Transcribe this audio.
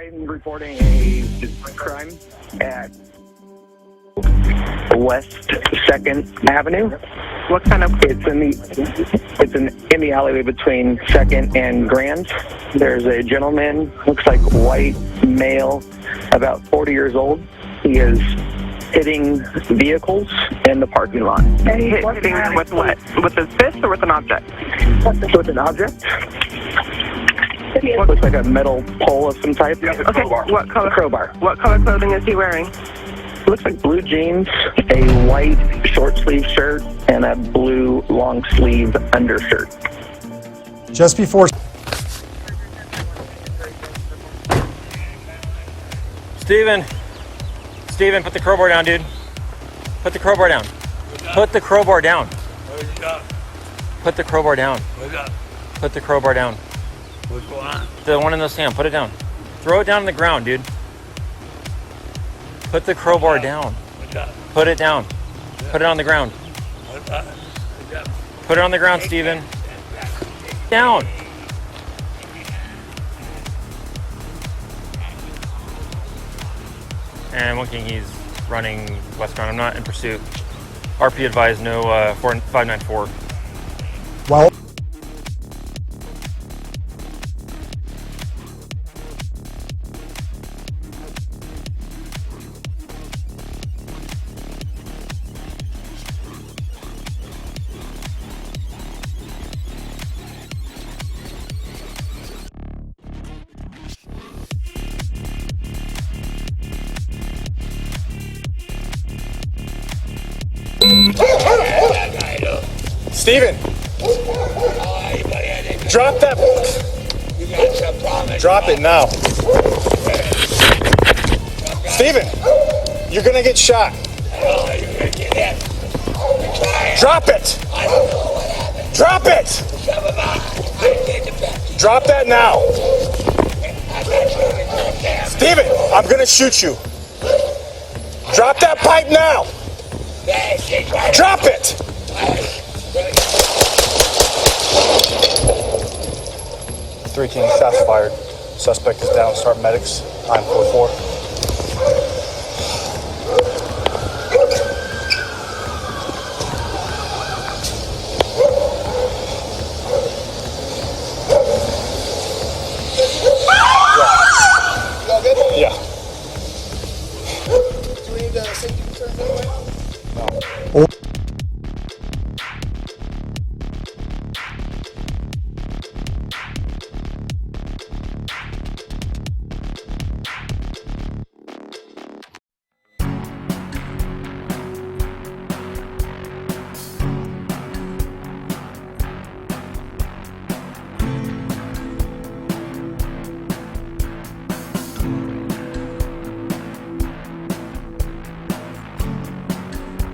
I'm reporting a crime at West 2nd Avenue. What kind of? It's in the alleyway between 2nd and Grand. There's a gentleman, looks like white, male, about 40 years old. He is hitting vehicles in the parking lot. Hitting them with what? With his fist or with an object? With an object. It looks like a metal pole of some type. Okay, what color? Crowbar. What color clothing is he wearing? Looks like blue jeans, a white short sleeve shirt, and a blue long sleeve undershirt. Just before. Steven, put the crowbar down, dude. Put the crowbar down. Put the crowbar down. Put the crowbar down. Put the crowbar down. What's going on? The one in the sand. Put it down. Throw it down on the ground, dude. Put the crowbar down. Put it down. Put it on the ground. Put it on the ground, Steven. Down. And one king, he's running westbound. I'm not in pursuit. RP advised no 594. Well. Steven! Drop that book! Drop it now. Steven! You're gonna get shot. Drop it! Drop it! Drop that now. Steven, I'm gonna shoot you. Drop that pipe now. Drop it! 3 King, shots fired. Suspect is down. Start medics. 944.